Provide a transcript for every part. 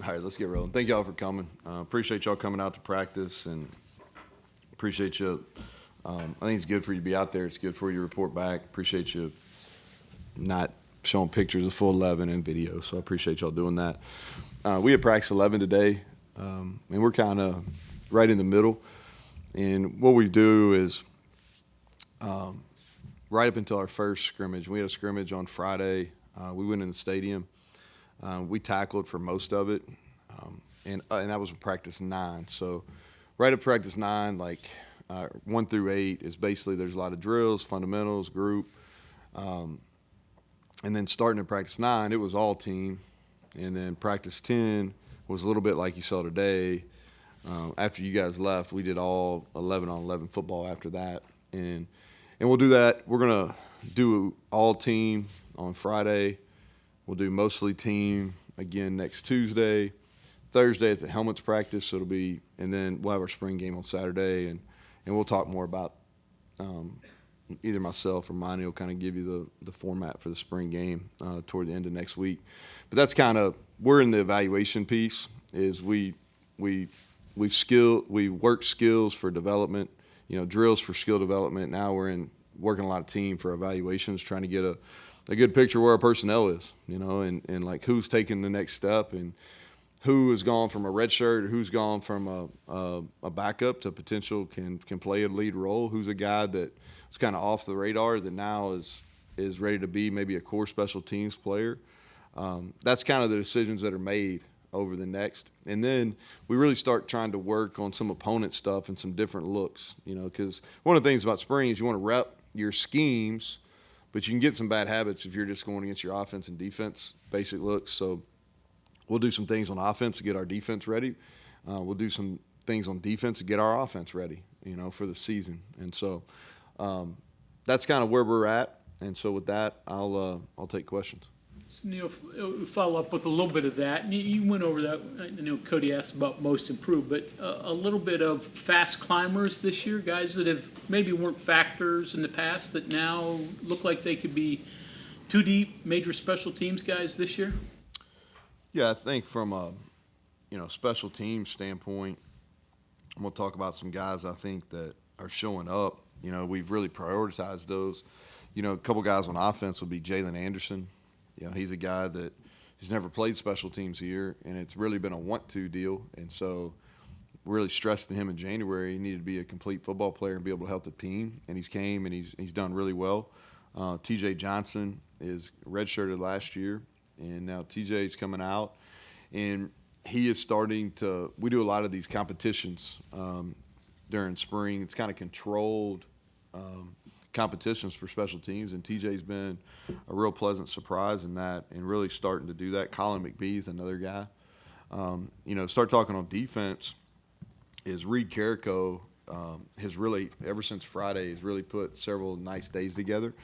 All right, let's get rolling. Thank y'all for coming. Appreciate y'all coming out to practice, and appreciate you. I think it's good for you to be out there. It's good for you to report back. Appreciate you not showing pictures of full 11 and video, so I appreciate y'all doing that. We had practice 11 today, and we're kind of right in the middle. And what we do is right up until our first scrimmage. We had a scrimmage on Friday. We went in the stadium. We tackled for most of it, and that was practice 9. So right at practice 9, like 1 through 8 is basically there's a lot of drills, fundamentals, group. And then starting at practice 9, it was all team. And then practice 10 was a little bit like you saw today. After you guys left, we did all 11-on-11 football after that. And we'll do that. We're going to do all team on Friday. We'll do mostly team again next Tuesday. Thursday, it's a helmets practice, so it'll be – and then we'll have our spring game on Saturday, and we'll talk more about either myself or Monty will kind of give you the format for the spring game toward the end of next week. But that's kind of – we're in the evaluation piece is we work skills for development, drills for skill development. Now we're working a lot of team for evaluations, trying to get a good picture where our personnel is, and like who's taking the next step and who has gone from a red shirt or who's gone from a backup to potential can play a lead role, who's a guy that was kind of off the radar that now is ready to be maybe a core special teams player. That's kind of the decisions that are made over the next. And then we really start trying to work on some opponent stuff and some different looks, because one of the things about spring is you want to rep your schemes, but you can get some bad habits if you're just going against your offense and defense basic looks. So we'll do some things on offense to get our defense ready. We'll do some things on defense to get our offense ready, for the season. And so that's kind of where we're at. And so with that, I'll take questions. So Neal, follow up with a little bit of that. You went over that. I know Cody asked about most improved, but a little bit of fast climbers this year, guys that have maybe weren't factors in the past that now look like they could be two deep major special teams guys this year. Yeah, I think from a special teams standpoint, I'm going to talk about some guys I think that are showing up. We've really prioritized those. A couple guys on offense would be Jalen Anderson. He's a guy that has never played special teams here, and it's really been a want-to deal. And so really stressed to him in January he needed to be a complete football player and be able to help the team. And he's came, and he's done really well. TJ Johnson is redshirted last year, and now TJ's coming out. And he is starting to – we do a lot of these competitions during spring. It's kind of controlled competitions for special teams, and TJ's been a real pleasant surprise in that and really starting to do that. Colin McBee is another guy. Start talking on defense is Reed Carrico has really, ever since Friday, has really put several nice days together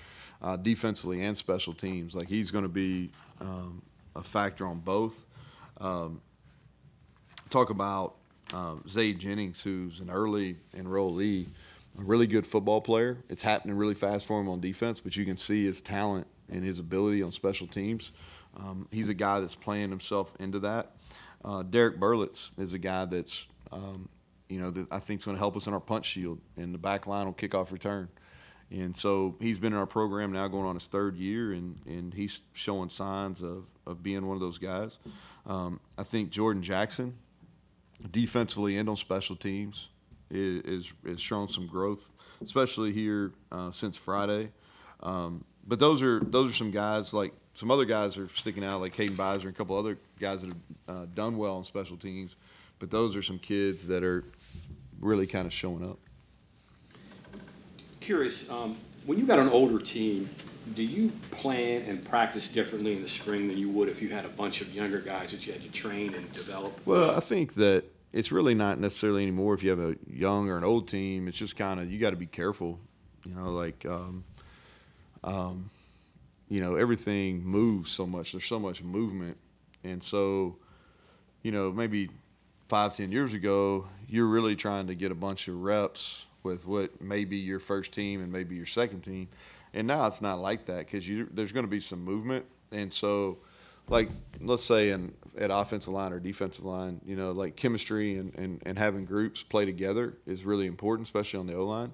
defensively and special teams. Like he's going to be a factor on both. Talk about Zay Jennings, who's an early enrollee, a really good football player. It's happening really fast for him on defense, but you can see his talent and his ability on special teams. He's a guy that's playing himself into that. Derek Burlitz is a guy that's, that I think is going to help us in our punch shield and the back line on kickoff return. And so he's been in our program now going on his 3rd year, and he's showing signs of being one of those guys. I think Jordan Jackson, defensively and on special teams, is shown some growth, especially here since Friday. But those are some guys, like some other guys are sticking out, like Caden Beiser and a couple other guys that have done well on special teams. But those are some kids that are really kind of showing up. Curious, when you got an older team, do you plan and practice differently in the spring than you would if you had a bunch of younger guys that you had to train and develop? Well, I think that it's really not necessarily anymore if you have a young or an old team. It's just kind of you got to be careful, everything moves so much. There's so much movement, and so maybe 5-10 years ago, you're really trying to get a bunch of reps with what may be your first team and maybe your second team, and now it's not like that because there's going to be some movement, and so like let's say at offensive line or defensive line, like chemistry and having groups play together is really important, especially on the O-line.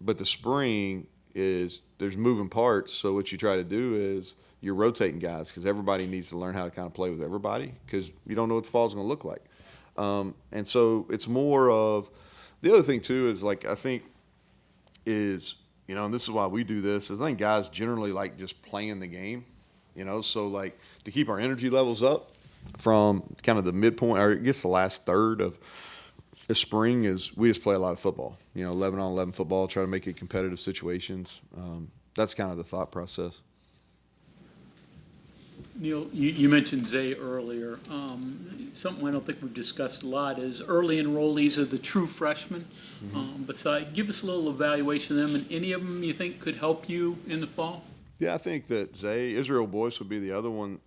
But the spring is there's moving parts. So what you try to do is you're rotating guys because everybody needs to learn how to kind of play with everybody because you don't know what the fall is going to look like. And so it's more of the other thing too is like I think is and this is why we do this is I think guys generally like just playing the game, so like to keep our energy levels up from kind of the midpoint or I guess the last third of the spring is we just play a lot of football, 11 on 11 football, try to make it competitive situations. That's kind of the thought process. Neal, you mentioned Zay earlier. Something I don't think we've discussed a lot is early enrollees are the true freshmen. But give us a little evaluation of them, and any of them you think could help you in the fall? Yeah, I think that Zay, Israel Boyce would be the other one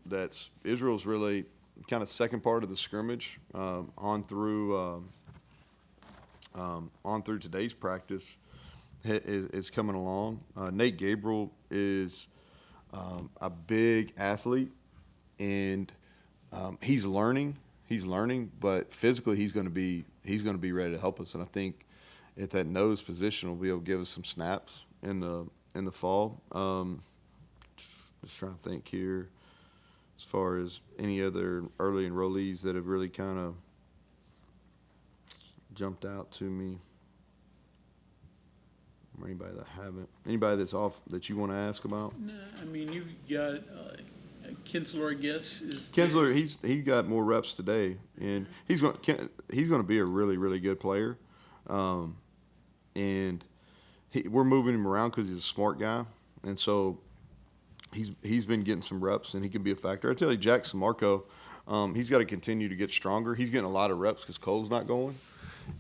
Israel's really kind of second part of the scrimmage on through today's practice is coming along. Nate Gabriel is a big athlete, and he's learning, but physically he's going to be ready to help us. And I think at that nose position will be able to give us some snaps in the fall. Just trying to think here as far as any other early enrollees that have really kind of jumped out to me. Or anybody that haven't. Anybody that's off that you want to ask about? No, I mean you've got Kinsler, I guess is Kinsler. He got more reps today, and he's going to be a really really good player, and we're moving him around because he's a smart guy, and so he's been getting some reps, and he could be a factor. I tell you, Jackson Marco, he's got to continue to get stronger. He's getting a lot of reps because Cole's not going,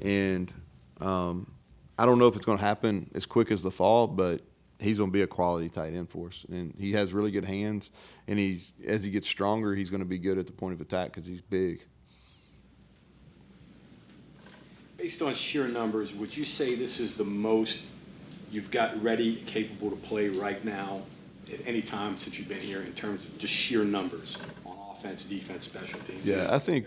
and I don't know if it's going to happen as quick as the fall, but he's going to be a quality tight end for us. And he has really good hands, and as he gets stronger, he's going to be good at the point of attack because he's big. Based on sheer numbers, would you say this is the most you've got ready, capable to play right now at any time since you've been here in terms of just sheer numbers on offense, defense, special teams? I think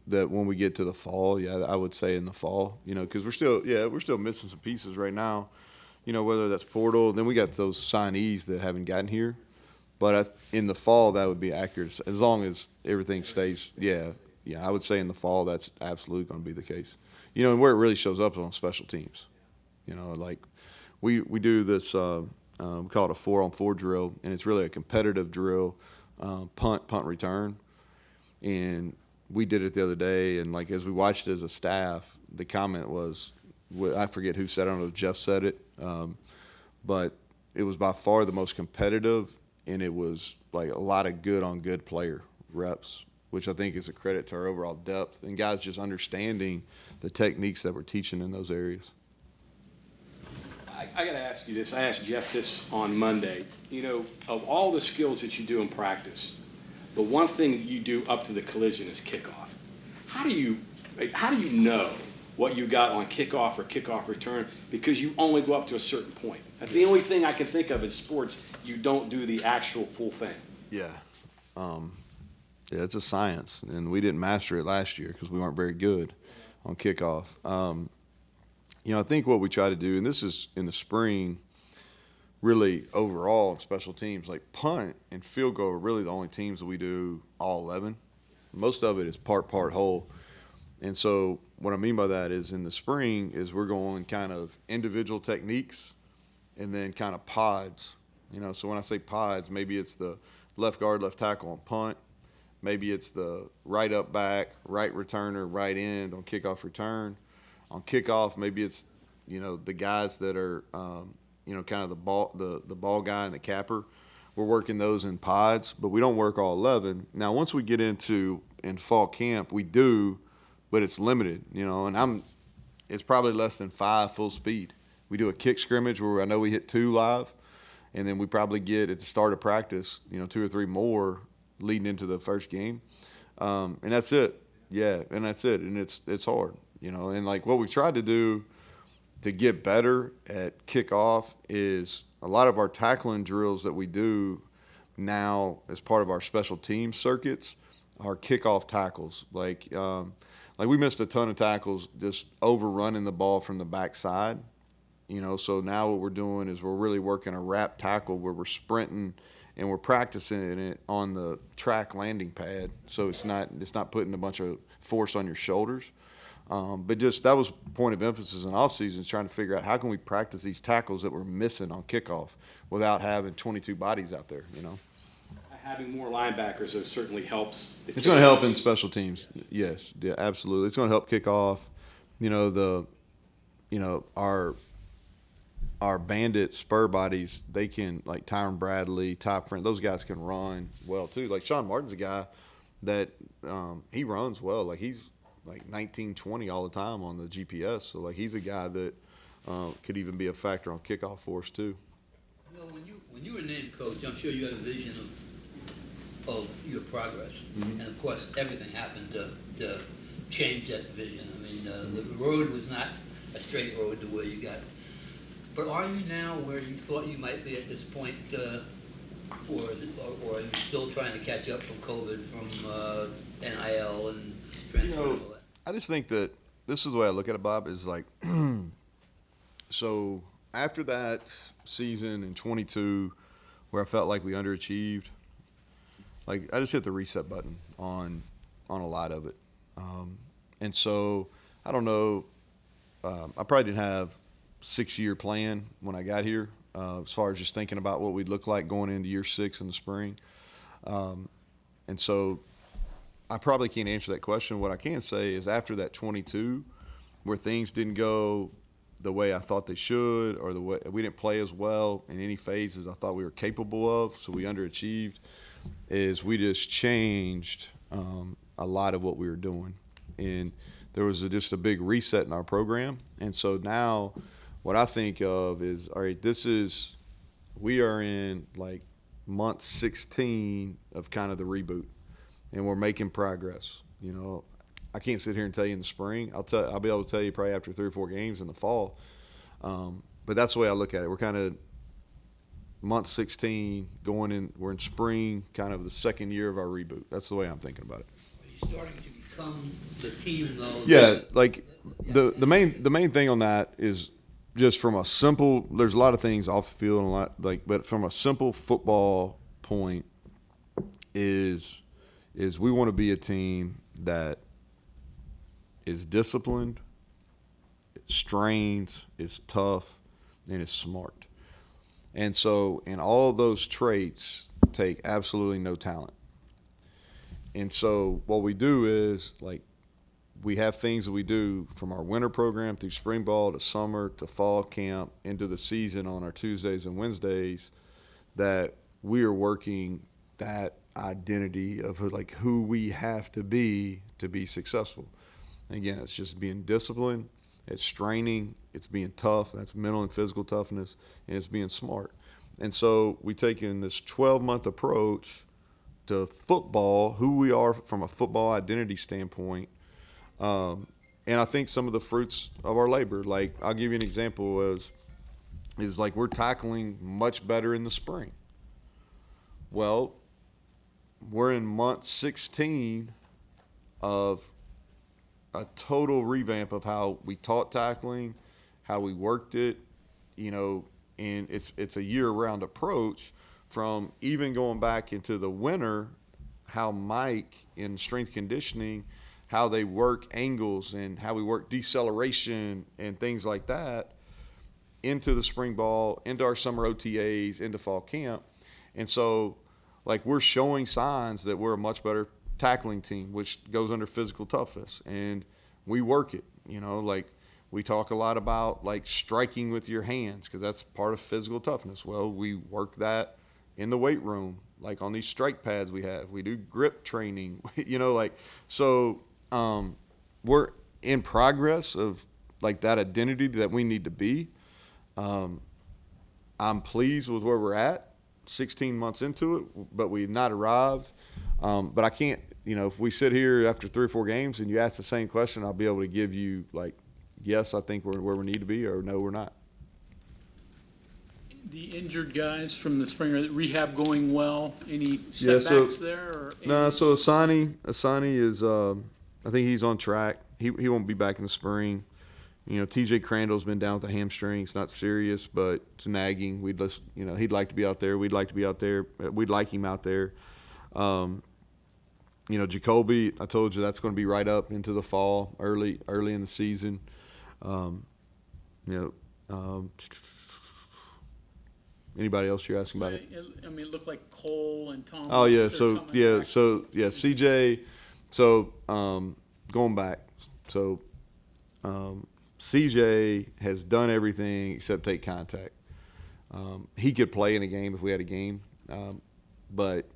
that when we get to the fall, I would say in the fall, because we're still missing some pieces right now, whether that's portal. Then we got those signees that haven't gotten here, but in the fall that would be accurate as long as everything stays. I would say in the fall that's absolutely going to be the case. And where it really shows up is on special teams. Like we do this, we call it a 4-on-4 drill, and it's really a competitive drill, punt, return, and we did it the other day, and like as we watched it as a staff, the comment was, I forget who said it, I don't know if Jeff said it, but it was by far the most competitive, and it was like a lot of good on good player reps, which I think is a credit to our overall depth and guys just understanding the techniques that we're teaching in those areas. I got to ask you this. I asked Jeff this on Monday. Of all the skills that you do in practice, the one thing that you do up to the collision is kickoff. How do you know what you got on kickoff or kickoff return? Because you only go up to a certain point. That's the only thing I can think of in sports. You don't do the actual full thing. Yeah, it's a science, and we didn't master it last year because we weren't very good on kickoff. I think what we try to do, and this is in the spring, really overall in special teams, like punt and field goal are really the only teams that we do all 11. Most of it is part whole. And so what I mean by that is in the spring is we're going kind of individual techniques and then kind of pods. So when I say pods, maybe it's the left guard, left tackle on punt. Maybe it's the right up back, right returner, right end on kickoff return. On kickoff, maybe it's, the guys that are, kind of the ball guy and the capper. We're working those in pods, but we don't work all 11. Now, once we get in fall camp, we do, but it's limited, and it's probably less than 5 full speed. We do a kick scrimmage where I know we hit 2 live, and then we probably get at the start of practice, 2 or 3 more leading into the first game. And that's it. Yeah, and that's it. And it's hard, and like what we tried to do to get better at kickoff is a lot of our tackling drills that we do, now as part of our special team circuits are kickoff tackles. Like we missed a ton of tackles just overrunning the ball from the backside. So now what we're doing is we're really working a wrap tackle where we're sprinting and we're practicing it on the track landing pad. So it's not putting a bunch of force on your shoulders. But just that was point of emphasis in off season, is trying to figure out how can we practice these tackles that we're missing on kickoff without having 22 bodies out there. Having more linebackers, though, certainly helps. It's going to help in special teams. Yes, yeah, absolutely. It's going to help kick off. Our bandit spur bodies, they can, like Tyron Bradley, Ty Friend, those guys can run well too. Like Sean Martin's a guy that he runs well. Like he's like 19-20 all the time on the GPS. So like he's a guy that could even be a factor on kickoff for us too. When you were named coach, I'm sure you had a vision of your progress, and of course everything happened to change that vision. I mean, the road was not a straight road to where you got. But are you now where you thought you might be at this point, or are you still trying to catch up from COVID, from NIL and transfer and all that? I just think that this is the way I look at it, Bob, is like, so after that season in 22 where I felt like we underachieved, like I just hit the reset button on a lot of it. And so I don't know, I probably didn't have 6-year plan when I got here, as far as just thinking about what we'd look like going into year 6 in the spring. And so I probably can't answer that question. What I can say is after that 22, where things didn't go the way I thought they should, or the way we didn't play as well in any phases I thought we were capable of, so we underachieved, is we just changed a lot of what we were doing. And there was just a big reset in our program. And so now what I think of is, all right, we are in like month 16 of kind of the reboot, and we're making progress. I can't sit here and tell you in the spring. I'll be able to tell you probably after 3 or 4 games in the fall. But that's the way I look at it. We're kind of month 16 we're in spring, kind of the second year of our reboot. That's the way I'm thinking about it. Are you starting to become the team though? Yeah, like the main thing on that is just from a simple, there's a lot of things off the field and a lot but from a simple football point is we want to be a team that is disciplined, it's strains, it's tough, and it's smart. And so, and all of those traits take absolutely no talent. And so what we do is, like, we have things that we do from our winter program through spring ball to summer to fall camp into the season on our Tuesdays and Wednesdays, that we are working that identity of like who we have to be successful. And again, it's just being disciplined, it's straining, it's being tough, that's mental and physical toughness, and it's being smart. And so we take in this 12-month approach to football, who we are from a football identity standpoint. And I think some of the fruits of our labor, like I'll give you an example, is like we're tackling much better in the spring. Well, we're in month 16 of a total revamp of how we taught tackling, how we worked it, and it's a year-round approach from even going back into the winter, how Mike in strength conditioning, how they work angles and how we work deceleration and things like that into the spring ball, into our summer OTAs, into fall camp. And so, like, we're showing signs that we're a much better tackling team, which goes under physical toughness. And we work it, like we talk a lot about like striking with your hands because that's part of physical toughness. Well, we work that in the weight room, like on these strike pads we have. We do grip training, so we're in progress of like that identity that we need to be. I'm pleased with where we're at, 16 months into it, but we've not arrived. But I can't, if we sit here after 3 or 4 games and you ask the same question, I'll be able to give you like, yes, I think we're where we need to be, or no, we're not. The injured guys from the spring, are rehab going well? Any Yeah, setbacks there? Or No, any- so Asani is, I think he's on track. He won't be back in the spring. You know, TJ Crandall's been down with a hamstring. It's not serious, but it's nagging. He'd like to be out there. We'd like to be out there. We'd like him out there. Jacoby, I told you that's going to be right up into the fall, early in the season. Anybody else you're asking about it? I mean, it looked like Cole and Tom. Oh yeah, they're so coming yeah, back. so yeah, CJ. So going back, so CJ has done everything except take contact. He could play in a game if we had a game, but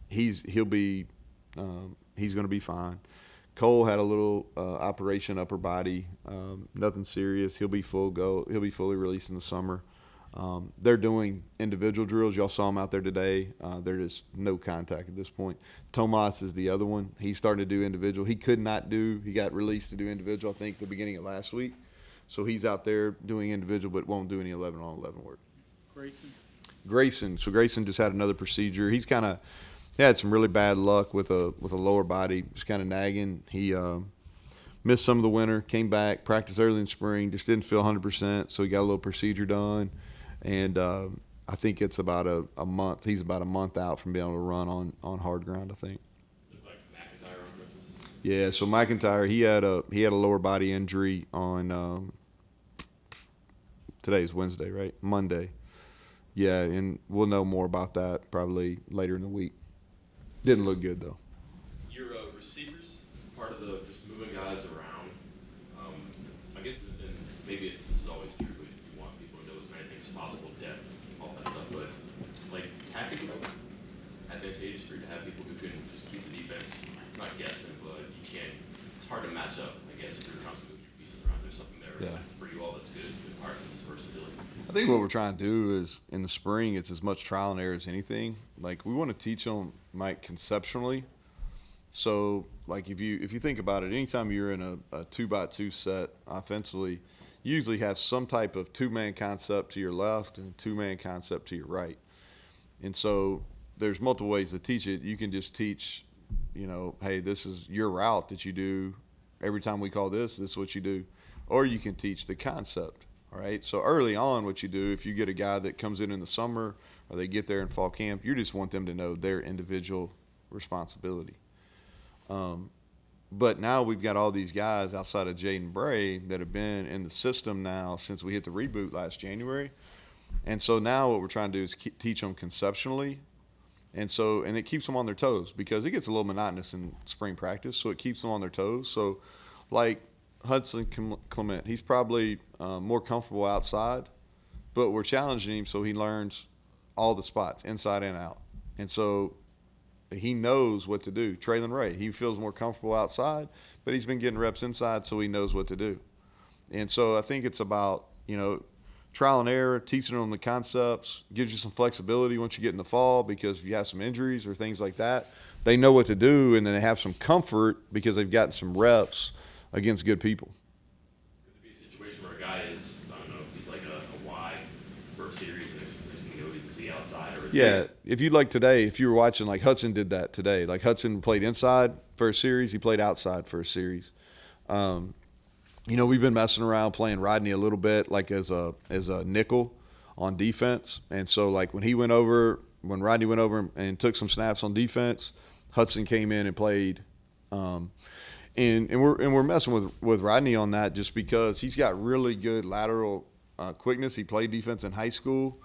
he's going to be fine. Cole had a little operation upper body, nothing serious. He'll be full go. He'll be fully released in the summer. They're doing individual drills. Y'all saw him out there today. There is no contact at this point. Tomas is the other one. He's starting to do individual. He could not do. He got released to do individual, I think, the beginning of last week. So he's out there doing individual, but won't do any 11-on-11 work. Grayson. So Grayson just had another procedure. He had some really bad luck with a lower body, just kind of nagging. He missed some of the winter, came back, practiced early in spring, just didn't feel 100%. So he got a little procedure done. And I think it's about a month. He's about a month out from being able to run on hard ground, I think. Like McIntyre on Christmas. Yeah, so McIntyre, he had a lower body injury on today's Wednesday, right? Monday. Yeah, and we'll know more about that probably later in the week. Didn't look good though. Your receivers, part of the just moving guys around. I guess, and maybe this is always true, but you want people to know as many things as possible, depth, all that stuff. But like tactically, advantageous for you to have people who can just keep the defense. I'm not guessing, but you can't. It's hard to match up. I guess if you're constantly moving your pieces around, there's something there for you all that's good. Part of this versatility. I think what we're trying to do is in the spring, it's as much trial and error as anything. Like we want to teach them, Mike, conceptually. So like if you think about it, anytime you're in a 2x2 set offensively, you usually have some type of two-man concept to your left and two-man concept to your right. And so there's multiple ways to teach it. You can just teach, hey, this is your route that you do. Every time we call this is what you do. Or you can teach the concept. All right. So early on, what you do, if you get a guy that comes in the summer or they get there in fall camp, you just want them to know their individual responsibility. But now we've got all these guys outside of Jaden Bray that have been in the system now since we hit the reboot last January. And so now what we're trying to do is teach them conceptually. And it keeps them on their toes because it gets a little monotonous in spring practice. So it keeps them on their toes. So like Hudson Clement, he's probably more comfortable outside, but we're challenging him so he learns all the spots, inside and out. And so he knows what to do. Traylon Ray, he feels more comfortable outside, but he's been getting reps inside, so he knows what to do. And so I think it's about, trial and error, teaching them the concepts, gives you some flexibility once you get in the fall because if you have some injuries or things like that, they know what to do, and then they have some comfort because they've gotten some reps against good people. Could there be a situation where a guy is, I don't know, if he's like a Y for a series and next thing you know he's a Z outside or is If you like today, if you were watching, like Hudson did that today. Like Hudson played inside for a series, he played outside for a series. We've been messing around playing Rodney a little bit, like as a nickel on defense. And so like when Rodney went over and took some snaps on defense, Hudson came in and played. And we're messing with Rodney on that just because he's got really good lateral quickness. He played defense in high school,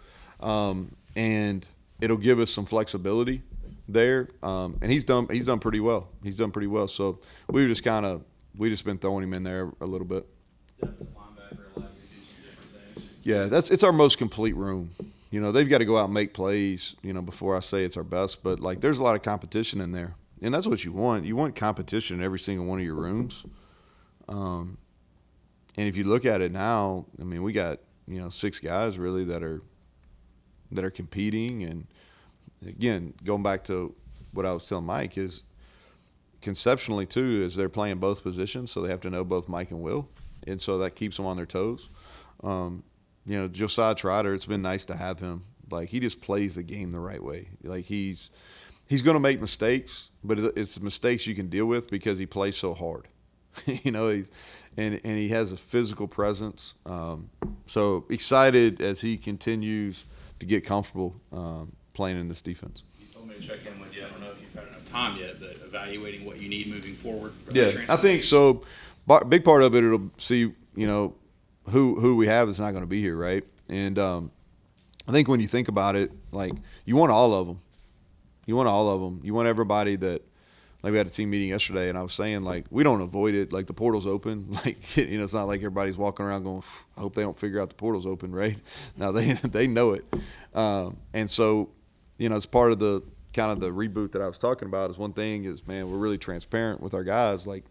and it'll give us some flexibility there. And he's done pretty well. So we just been throwing him in there a little bit. depth of linebacker allow you to do some different things? Yeah, it's our most complete room. They've got to go out and make plays. Before I say it's our best, but like there's a lot of competition in there. And that's what you want. You want competition in every single one of your rooms. And if you look at it now, I mean, we got, 6 guys really that are competing. And again, going back to what I was telling Mike is conceptually too, is they're playing both positions. So they have to know both Mike and Will. And so that keeps them on their toes. Josiah Trotter, it's been nice to have him. Like, he just plays the game the right way. Like, he's going to make mistakes, but it's mistakes you can deal with because he plays so hard. And he has a physical presence. So excited as he continues to get comfortable playing in this defense. You told me to check in with you. I don't know if you've had enough time yet, but evaluating what you need moving forward. Yeah, I think so. Big part of it'll see, who we have is not going to be here, right? And I think when you think about it, like, you want all of them. You want everybody that, like, we had a team meeting yesterday, and I was saying, like, we don't avoid it. Like, the portal's open. Like, it's not like everybody's walking around going, I hope they don't figure out the portal's open, right? Now, they know it. And so, it's part of the kind of the reboot that I was talking about is one thing is, man, we're really transparent with our guys. Like,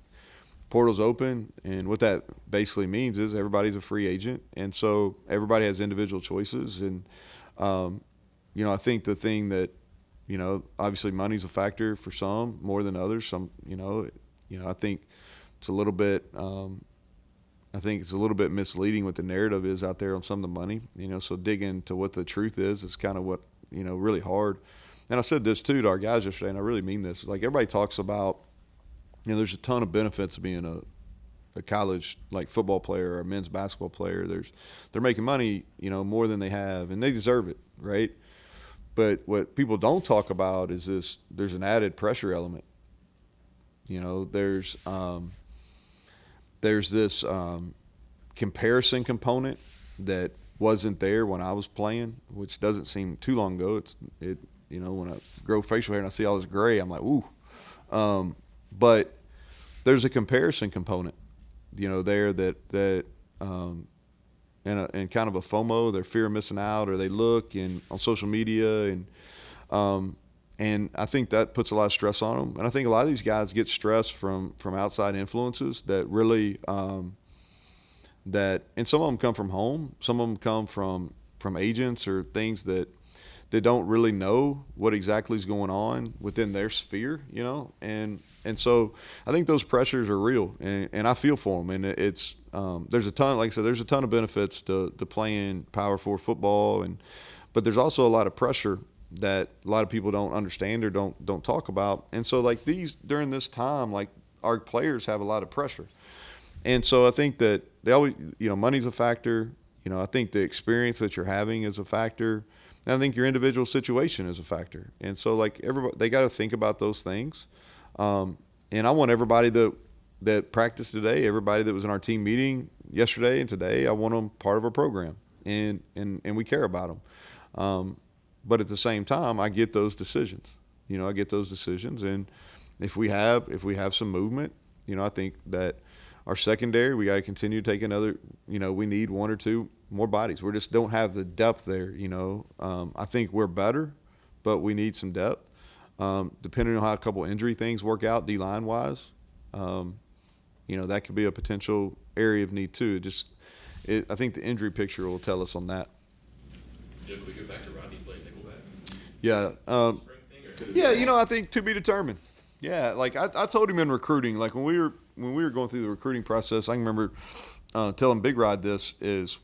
portal's open, and what that basically means is everybody's a free agent, and so everybody has individual choices. And, I think the thing that, obviously money's a factor for some more than others. Some, I think it's a little bit, misleading what the narrative is out there on some of the money, so digging to what the truth is kind of what, really hard. And I said this too to our guys yesterday, and I really mean this. Like, everybody talks about, there's a ton of benefits of being a college, like, football player or a men's basketball player. They're making money, more than they have, and they deserve it, right? But what people don't talk about is there's an added pressure element. There's this comparison component that wasn't there when I was playing, which doesn't seem too long ago. When I grow facial hair and I see all this gray, I'm like, ooh. But there's a comparison component, there that and kind of a FOMO, their fear of missing out, or they look on social media, and I think that puts a lot of stress on them. And I think a lot of these guys get stress from outside influences that really and some of them come from home, some of them come from agents or things that don't really know what exactly is going on within their sphere, and so I think those pressures are real, and I feel for them. And it's there's a ton, like I said, there's a ton of benefits to playing Power 4 football, but there's also a lot of pressure that a lot of people don't understand or don't talk about. And so, like, during this time, like, our players have a lot of pressure, and so I think that they always, money's a factor. I think the experience that you're having is a factor. And I think your individual situation is a factor. And so, like, everybody, they got to think about those things. And I want everybody that practiced today, everybody that was in our team meeting yesterday and today, I want them part of our program. And we care about them. But at the same time, I get those decisions. And if we have some movement, I think that our secondary, we got to continue to take another, we need one or two more bodies. We just don't have the depth there, I think we're better, but we need some depth. Depending on how a couple injury things work out D-line wise, that could be a potential area of need too. I think the injury picture will tell us on that. Could we go back to Rodney playing nickelback? Yeah. Spring thing, or Yeah, I think to be determined. Yeah, like I told him in recruiting, like when we were going through the recruiting process, I can remember telling Big Rod this is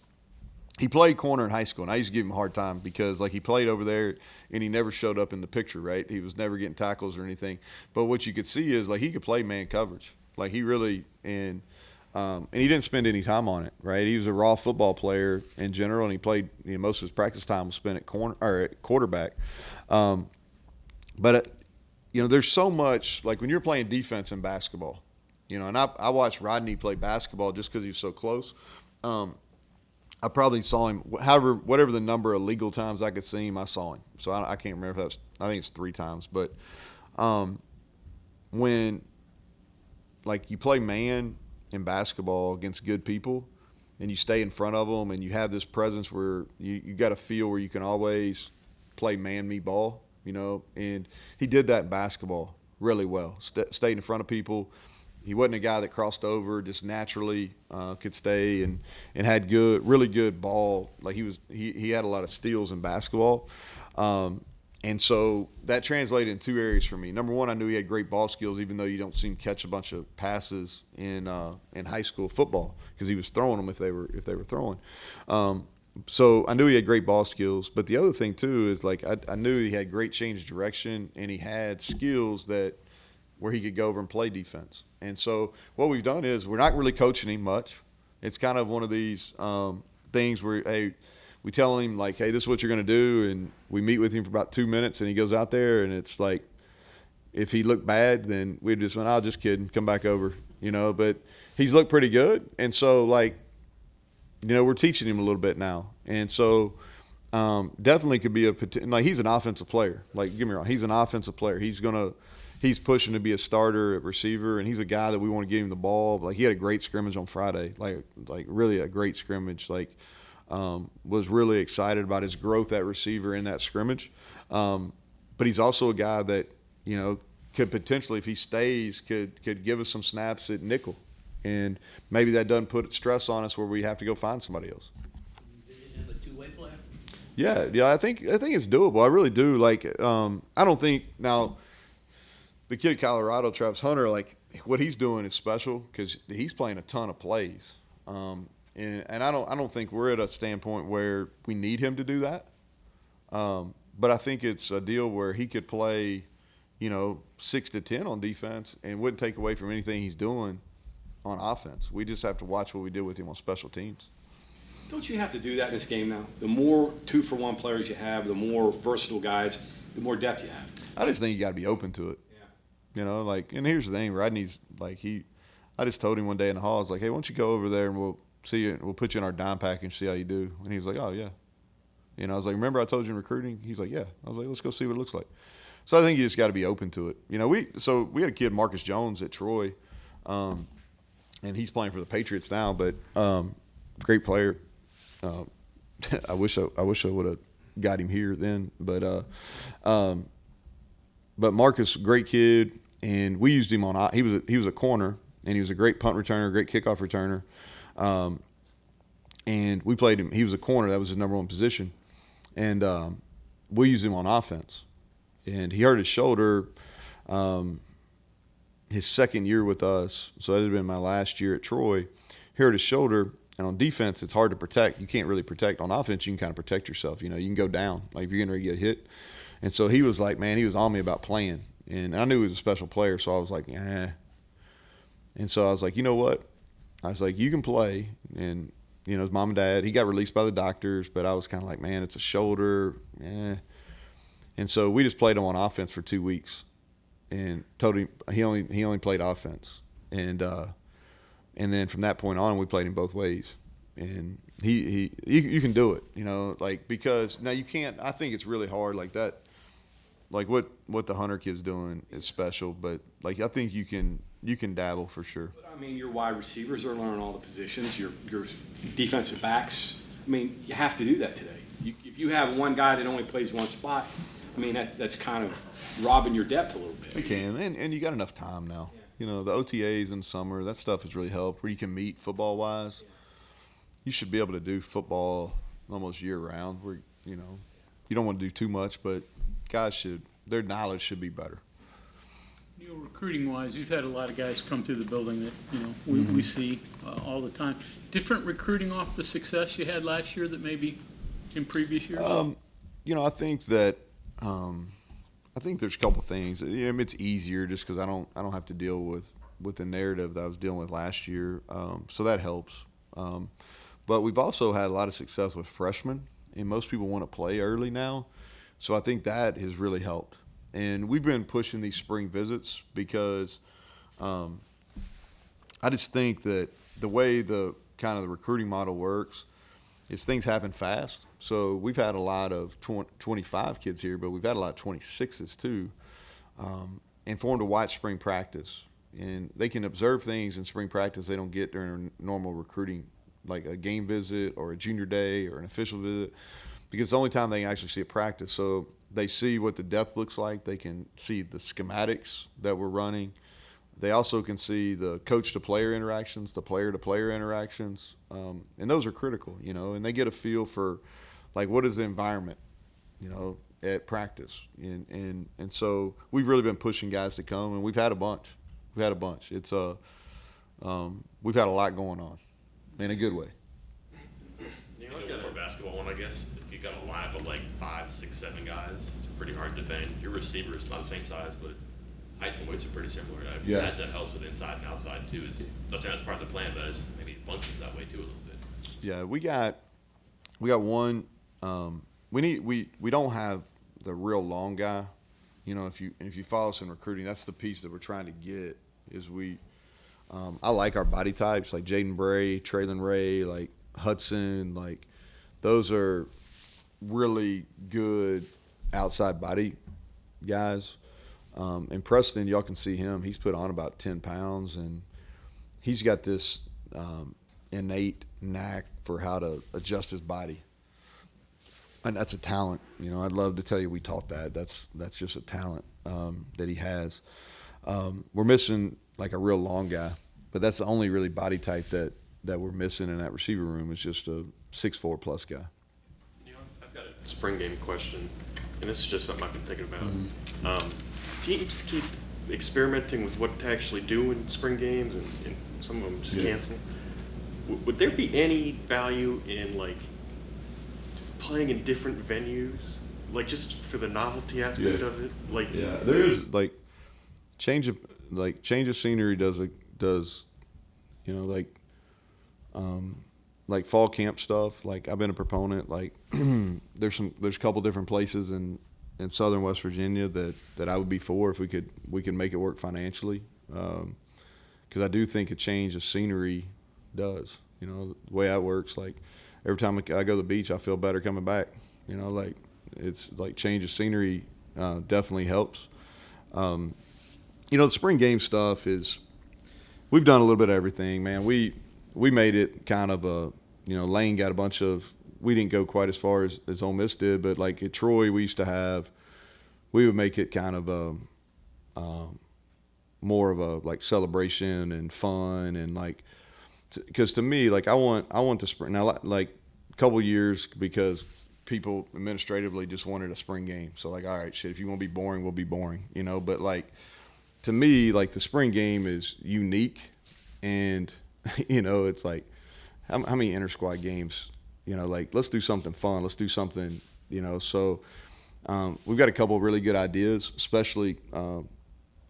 he played corner in high school, and I used to give him a hard time because, like, he played over there and he never showed up in the picture, right? He was never getting tackles or anything. But what you could see is, like, he could play man coverage. Like, he really and he didn't spend any time on it, right? He was a raw football player in general, and he played most of his practice time was spent at corner or at quarterback. But there's so much, like, when you're playing defense in basketball, and I watched Rodney play basketball just because he was so close. I probably saw him, whatever the number of legal times I could see him, I saw him. So I can't remember if that was, I think it's 3 times. But when, like, you play man in basketball against good people and you stay in front of them and you have this presence where you got to feel where you can always play man-me ball, and he did that in basketball really well. Stayed in front of people. He wasn't a guy that crossed over, just naturally could stay and had really good ball. Like, he had a lot of steals in basketball. And so that translated in 2 areas for me. Number one, I knew he had great ball skills, even though you don't see him catch a bunch of passes in high school football because he was throwing them if they were throwing. so I knew he had great ball skills, but the other thing too is like I knew he had great change of direction and he had skills that where he could go over and play defense. And so what we've done is we're not really coaching him much. It's kind of one of these things where, hey, we tell him like, hey, this is what you're going to do, and we meet with him for about 2 minutes, and he goes out there, and it's like, if he looked bad, then we'd just went, "Oh, just kidding, come back over," you know. But he's looked pretty good, and so like, you know, we're teaching him a little bit now, and so definitely could be like he's an offensive player. Like, get me wrong, he's an offensive player. He's pushing to be a starter at receiver, and he's a guy that we want to get him the ball. Like, he had a great scrimmage on Friday, like really a great scrimmage. Like, was really excited about his growth at receiver in that scrimmage. But he's also a guy that, you know, could potentially, if he stays, could give us some snaps at nickel. And maybe that doesn't put stress on us where we have to go find somebody else. They didn't have a two-way player? Yeah, I think it's doable. I really do. Like, I don't think now the kid at Colorado, Travis Hunter, like what he's doing is special because he's playing a ton of plays. And I don't think we're at a standpoint where we need him to do that. But I think it's a deal where he could play, you know, 6 to 10 on defense and wouldn't take away from anything he's doing on offense. We just have to watch what we did with him on special teams. Don't you have to do that in this game now? The more 2-for-1 players you have, the more versatile guys, the more depth you have. I just think you got to be open to it. Yeah. You know, like, and here's the thing, Rodney's like I just told him one day in the hall, I was like, hey, why don't you go over there and we'll see you, we'll put you in our dime package, see how you do. And he was like, oh yeah. You know, I was like, remember I told you in recruiting? He's like, yeah. I was like, let's go see what it looks like. So I think you just got to be open to it. You know, we had a kid, Marcus Jones, at Troy, and he's playing for the Patriots now, but great player. I wish I would have got him here then, but Marcus, great kid, and we used him on. He was a corner, and he was a great punt returner, great kickoff returner, and we played him. He was a corner; that was his number one position, and we used him on offense. And he hurt his shoulder his second year with us, so that had been my last year at Troy. He hurt his shoulder, and on defense, it's hard to protect. You can't really protect. On offense, you can kind of protect yourself. You know, you can go down, like if you're getting ready to get hit. And so he was like, man, he was on me about playing. And I knew he was a special player, so I was like, eh. And so I was like, you know what? I was like, you can play. And, you know, his mom and dad, he got released by the doctors, but I was kind of like, man, it's a shoulder. Eh. And so we just played him on offense for 2 weeks and told him he only played offense. And then from that point on, we played him both ways. And you can do it, you know, like, because now you can't, I think it's really hard like that. Like what the Hunter kid's doing is special, but like I think you can dabble for sure. But I mean, your wide receivers are learning all the positions. Your defensive backs. I mean, you have to do that today. If you have one guy that only plays one spot, I mean that's kind of robbing your depth a little bit. You can, and you got enough time now. Yeah. You know, the OTAs in summer, that stuff has really helped. Where you can meet football wise, you should be able to do football almost year round. Where you know, you don't want to do too much, but guys their knowledge should be better. You know, recruiting-wise, you've had a lot of guys come through the building that, you know, we see all the time. Different recruiting off the success you had last year that maybe in previous years? You know, I think that I think there's a couple things. You know, it's easier just because I don't have to deal with the narrative that I was dealing with last year, so that helps. But we've also had a lot of success with freshmen, and most people want to play early now. So I think that has really helped. And we've been pushing these spring visits because I just think that the way the kind of the recruiting model works is things happen fast. So we've had a lot of 25 kids here, but we've had a lot of 26s too. And for them to watch spring practice. And they can observe things in spring practice they don't get during a normal recruiting, like a game visit or a junior day or an official visit, because it's the only time they can actually see a practice. So they see what the depth looks like. They can see the schematics that we're running. They also can see the coach-to-player interactions, the player-to-player interactions, and those are critical, you know, and they get a feel for, like, what is the environment, you know, at practice. And so we've really been pushing guys to come, and we've had a bunch. It's we've had a lot going on in a good way. You know, basketball one, I guess. If you got a lineup of like 5, 6, 7 guys, it's pretty hard to defend. Your receiver is not the same size, but heights and weights are pretty similar. I Yeah. imagine that helps with inside and outside too. Not saying that's part of the plan, but it's maybe it functions that way too a little bit. Yeah, we got one. We don't have the real long guy. You know, if you follow us in recruiting, that's the piece that we're trying to get. Is I like our body types like Jaden Bray, Traylon Ray, like Hudson, like those are really good outside body guys. And Preston, y'all can see him. He's put on about 10 pounds, and he's got this innate knack for how to adjust his body. And that's a talent. You know, I'd love to tell you we taught that. That's just a talent that he has. We're missing like a real long guy, but that's the only really body type that we're missing in that receiver room is just a 6'4" plus guy. You know, I've got a spring game question, and this is just something I've been thinking about. Teams keep experimenting with what to actually do in spring games, and some of them just cancel. Would there be any value in like playing in different venues, like just for the novelty aspect of it? Like, There is like change of scenery does you know, like fall camp stuff. Like I've been a proponent. Like there's a couple different places in southern West Virginia that I would be for if we could make it work financially. Because I do think a change of scenery does. You know, the way that works. Like every time I go to the beach, I feel better coming back. You know, like it's like change of scenery definitely helps. You know, the spring game stuff is we've done a little bit of everything, man. We made it kind of a, you know, Lane got a bunch of, we didn't go quite as far as Ole Miss did, but like at Troy, we would make it kind of a more of a like celebration and fun and like, because to me, like I want the spring now, like a couple years because people administratively just wanted a spring game. So like, all right, shit, if you want to be boring, we'll be boring, you know. But like to me, like the spring game is unique, and you know, it's like how many inter squad games, you know, like let's do something fun, let's do something, you know. So we've got a couple of really good ideas, especially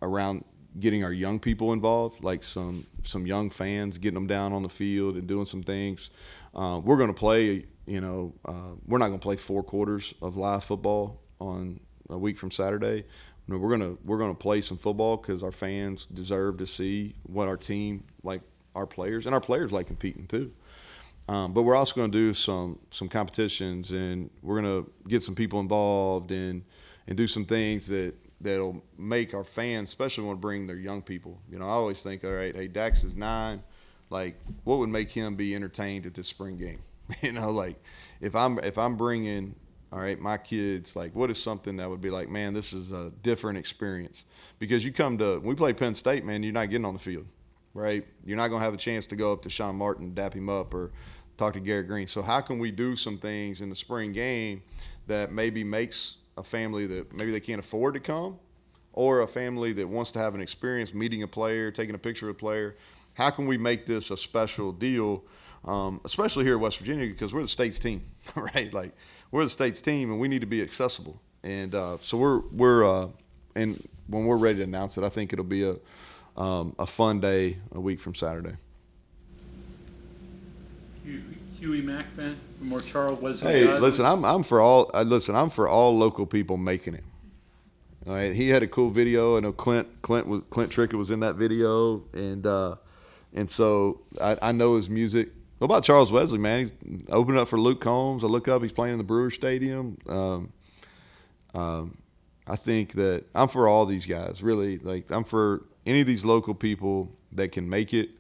around getting our young people involved, like some young fans, getting them down on the field and doing some things. We're going to play, you know, we're not going to play 4 quarters of live football on a week from Saturday. You know, we're going to play some football because our fans deserve to see what our team, like our players, and our players like competing too. But we're also going to do some competitions, and we're going to get some people involved and do some things that'll make our fans, especially want to bring their young people. You know, I always think, all right, hey, Dax is 9. Like, what would make him be entertained at this spring game? You know, like if I'm bringing, all right, my kids, like what is something that would be like, man, this is a different experience? Because when we play Penn State, man, you're not getting on the field, right? You're not going to have a chance to go up to Sean Martin, dap him up, or talk to Garrett Green. So how can we do some things in the spring game that maybe makes a family that maybe they can't afford to come, or a family that wants to have an experience meeting a player, taking a picture of a player? How can we make this a special deal, especially here in West Virginia, because we're the state's team, right? Like we're the state's team, and we need to be accessible. And so we're and when we're ready to announce it, I think it'll be a fun day a week from Saturday. Huey Mack fan, more Charles Wesley. Hey, guys. listen, I'm for all local people making it. All right, he had a cool video. I know Clint Trickett was in that video, and so I know his music. What about Charles Wesley, man? He's opening up for Luke Combs. I look up, he's playing in the Brewer Stadium. I think that I'm for all these guys, really. Like I'm for any of these local people that can make it.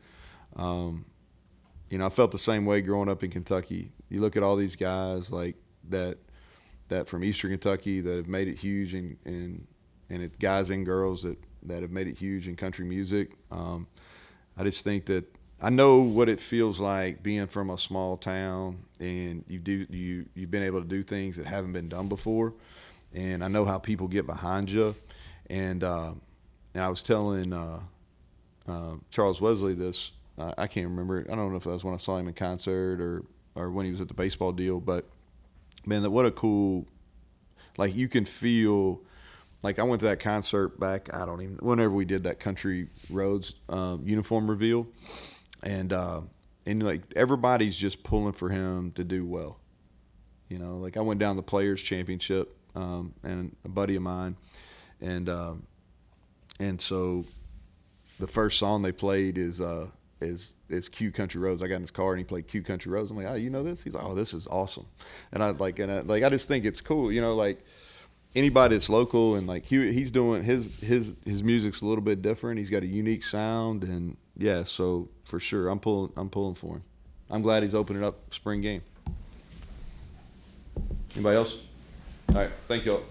You know, I felt the same way growing up in Kentucky. You look at all these guys like that from Eastern Kentucky that have made it huge, and it's guys and girls that have made it huge in country music. I just think that I know what it feels like being from a small town, and you've been able to do things that haven't been done before, and I know how people get behind you. And I was telling Charles Wesley this. I can't remember. I don't know if that was when I saw him in concert or when he was at the baseball deal. But man, what a cool, like you can feel. Like I went to that concert back, whenever we did that Country Roads uniform reveal, and like everybody's just pulling for him to do well. You know, like I went down the Players Championship, and a buddy of mine, and so the first song they played is Q Country Roads. I got in his car and he played Q Country Roads. I'm like, oh, you know this? He's like, oh, this is awesome. And I just think it's cool, you know, like. Anybody that's local and like he's doing his music's a little bit different. He's got a unique sound, and yeah, so for sure I'm pulling for him. I'm glad he's opening up spring game. Anybody else? All right, thank you all.